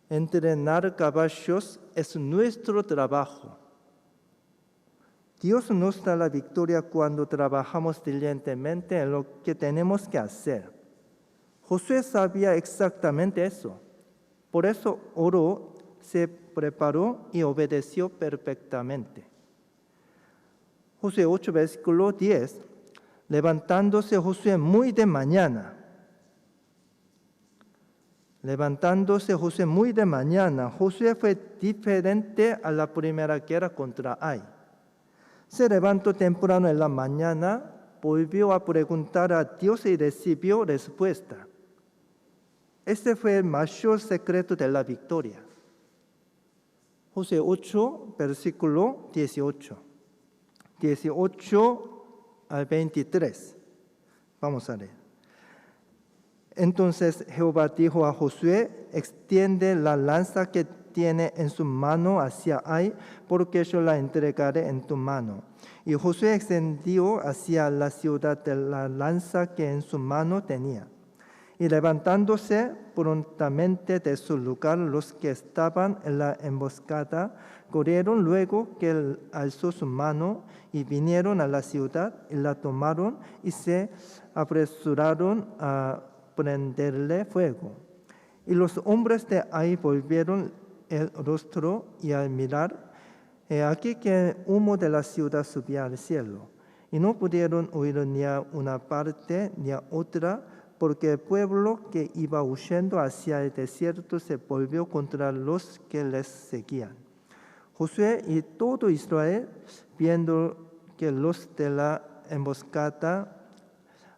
Entrenar caballos es nuestro trabajo. Dios nos da la victoria cuando trabajamos diligentemente en lo que tenemos que hacer. Josué sabía exactamente eso. Por eso oró, se preparó y obedeció perfectamente. Josué 8, versículo 10. Levantándose Josué muy de mañana. Josué fue diferente a la primera guerra contra Ai. Se levantó temprano en la mañana, volvió a preguntar a Dios y recibió respuesta. Este fue el mayor secreto de la victoria. Josué 8, versículo 18. 18 al 23. Vamos a leer. Entonces Jehová dijo a Josué: extiende la lanza que tiene en su mano hacia Ai, porque yo la entregaré en tu mano. Y Josué extendió hacia la ciudad de la lanza que en su mano tenía. Y levantándose prontamente de su lugar los que estaban en la emboscada, corrieron luego que él alzó su mano y vinieron a la ciudad y la tomaron y se apresuraron a prenderle fuego. Y los hombres de Ai volvieron el rostro y al mirar, he aquí que el humo de la ciudad subía al cielo. Y no pudieron huir ni a una parte ni a otra, porque el pueblo que iba huyendo hacia el desierto se volvió contra los que les seguían. Josué y todo Israel, viendo que los de la emboscada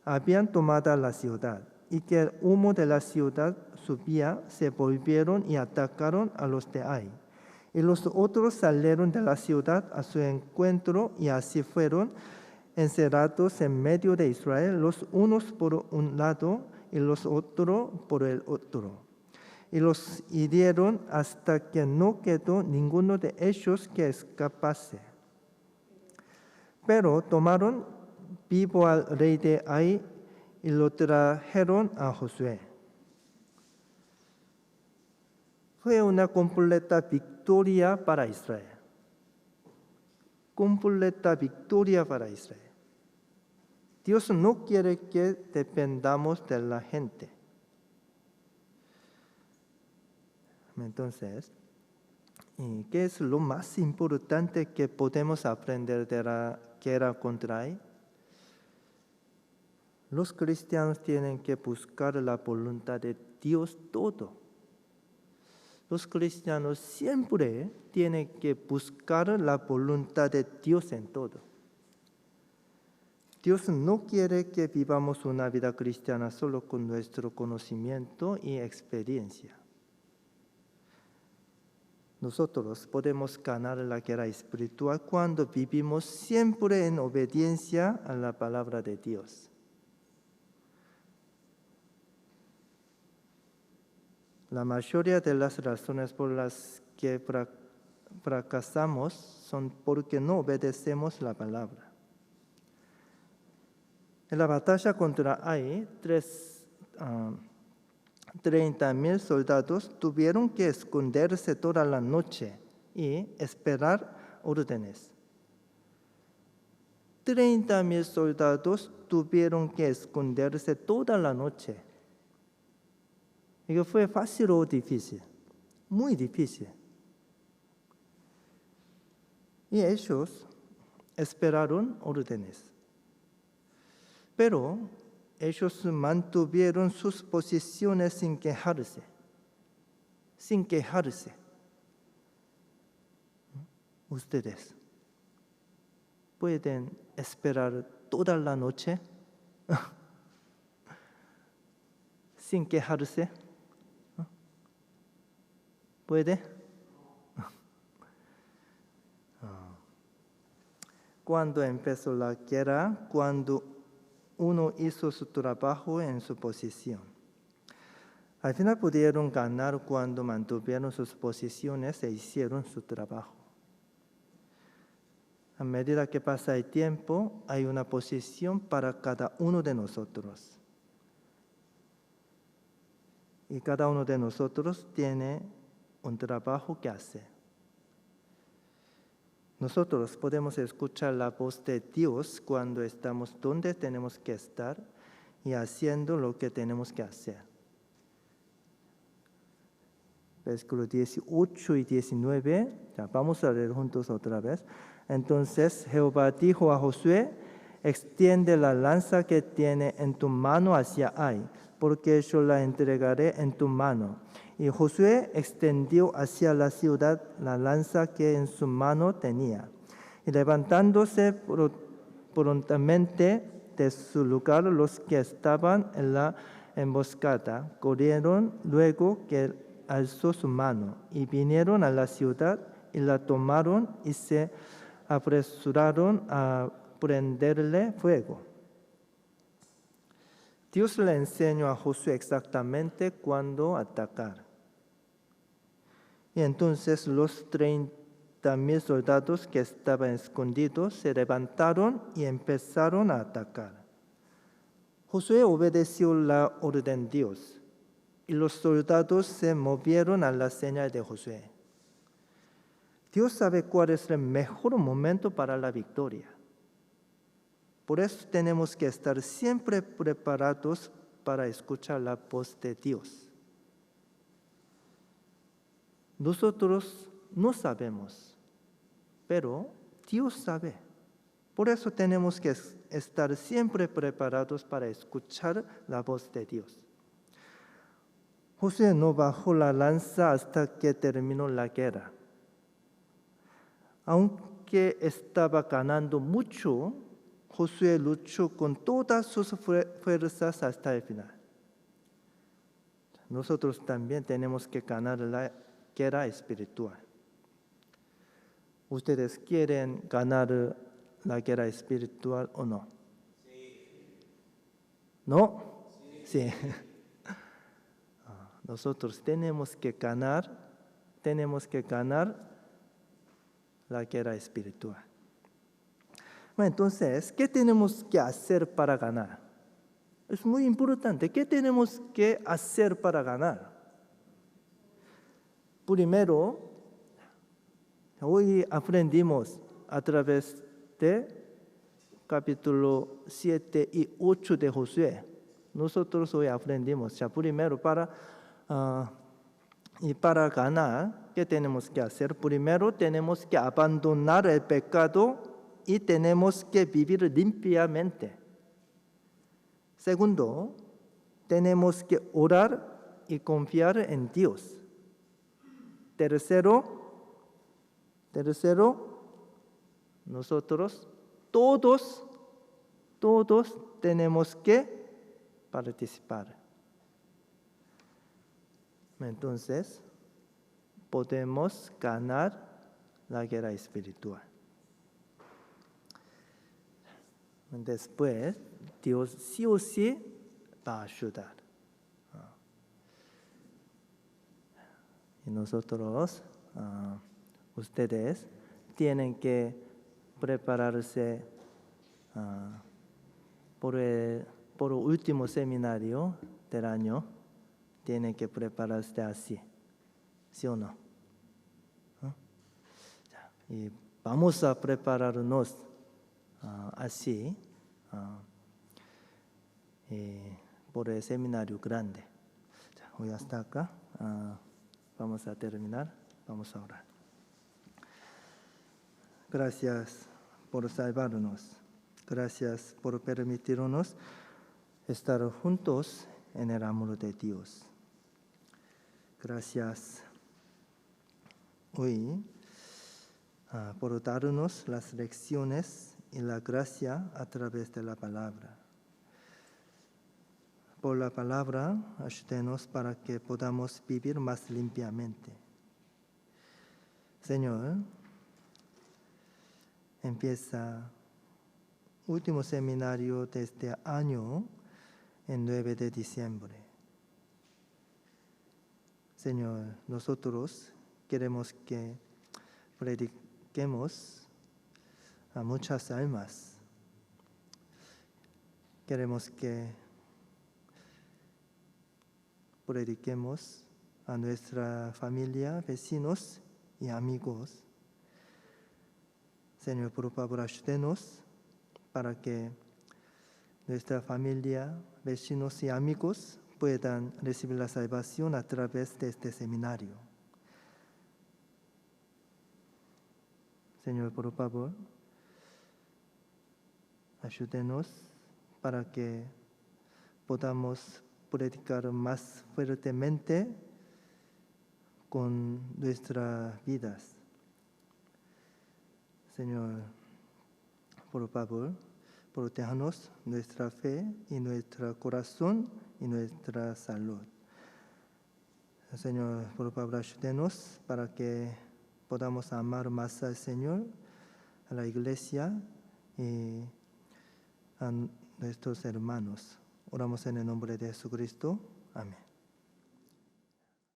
habían tomado la ciudad y que el humo de la ciudad subía, se volvieron y atacaron a los de Ai. Y los otros salieron de la ciudad a su encuentro y así fueron encerrados en medio de Israel, los unos por un lado y los otros por el otro. Y los hirieron hasta que no quedó ninguno de ellos que escapase. Pero tomaron vivo al rey de Ai y lo trajeron a Josué. Fue una completa victoria para Israel. Completa victoria para Israel. Dios no quiere que dependamos de la gente. Entonces, ¿qué es lo más importante que podemos aprender de la guerra contra Ai? Los cristianos tienen que buscar la voluntad de Dios todo. Los cristianos siempre tienen que buscar la voluntad de Dios en todo. Dios no quiere que vivamos una vida cristiana solo con nuestro conocimiento y experiencia. Nosotros podemos ganar la guerra espiritual cuando vivimos siempre en obediencia a la palabra de Dios. La mayoría de las razones por las que fracasamos son porque no obedecemos la palabra. En la batalla contra Ai, 30,000 soldados tuvieron que esconderse toda la noche y esperar órdenes. 30,000 soldados tuvieron que esconderse toda la noche. ¿Y fue fácil o difícil? Muy difícil. Y ellos esperaron órdenes. Pero ellos mantuvieron sus posiciones sin quejarse. Sin quejarse. ¿Ustedes pueden esperar toda la noche sin quejarse? ¿Puede? Cuando empezó la guerra, cuando uno hizo su trabajo en su posición. Al final pudieron ganar cuando mantuvieron sus posiciones e hicieron su trabajo. A medida que pasa el tiempo, hay una posición para cada uno de nosotros. Y cada uno de nosotros tiene un trabajo que hacer. Nosotros podemos escuchar la voz de Dios cuando estamos donde tenemos que estar y haciendo lo que tenemos que hacer. Versículos 18 y 19, ya vamos a leer juntos otra vez. Entonces Jehová dijo a Josué: extiende la lanza que tiene en tu mano hacia Ai, porque yo la entregaré en tu mano. Y Josué extendió hacia la ciudad la lanza que en su mano tenía. Y levantándose prontamente de su lugar los que estaban en la emboscada, corrieron luego que alzó su mano, y vinieron a la ciudad y la tomaron y se apresuraron a prenderle fuego. Dios le enseñó a Josué exactamente cuándo atacar. Y entonces los 30,000 soldados que estaban escondidos se levantaron y empezaron a atacar. Josué obedeció la orden de Dios y los soldados se movieron a la señal de Josué. Dios sabe cuál es el mejor momento para la victoria. Por eso tenemos que estar siempre preparados para escuchar la voz de Dios. Nosotros no sabemos, pero Dios sabe. Por eso tenemos que estar siempre preparados para escuchar la voz de Dios. Josué no bajó la lanza hasta que terminó la guerra. Aunque estaba ganando mucho, Josué luchó con todas sus fuerzas hasta el final. Nosotros también tenemos que ganar la guerra espiritual. ¿Ustedes quieren ganar la guerra espiritual o no? Sí. ¿No? Sí. Nosotros tenemos que ganar la guerra espiritual. Bueno, entonces, ¿qué tenemos que hacer para ganar? Es muy importante. ¿Qué tenemos que hacer para ganar? Primero, hoy aprendimos a través de capítulo 7 y 8 de Josué. Nosotros hoy aprendimos, ya primero para ganar, ¿qué tenemos que hacer? Primero tenemos que abandonar el pecado y tenemos que vivir limpiamente. Segundo, tenemos que orar y confiar en Dios. Tercero, nosotros todos tenemos que participar. Entonces, podemos ganar la guerra espiritual. Después, Dios sí o sí va a ayudar. Y nosotros, ustedes, tienen que prepararse por el último seminario del año. Tienen que prepararse así, ¿sí o no? Y vamos a prepararnos así por el seminario grande. Hoy hasta acá. Vamos a terminar. Vamos a orar. Gracias por salvarnos. Gracias por permitirnos estar juntos en el amor de Dios. Gracias hoy por darnos las lecciones y la gracia a través de la palabra. Por la palabra, ayúdenos para que podamos vivir más limpiamente. Señor, empieza último seminario de este año, el 9 de diciembre. Señor, nosotros queremos que prediquemos a muchas almas. Queremos que prediquemos a nuestra familia, vecinos y amigos. Señor, por favor, ayúdenos para que nuestra familia, vecinos y amigos puedan recibir la salvación a través de este seminario. Señor, por favor, ayúdenos para que podamos predicar más fuertemente con nuestras vidas. Señor, por favor, protéjanos nuestra fe y nuestro corazón y nuestra salud. Señor, por favor, ayúdenos para que podamos amar más al Señor, a la iglesia y a nuestros hermanos. Oramos en el nombre de Jesucristo. Amén.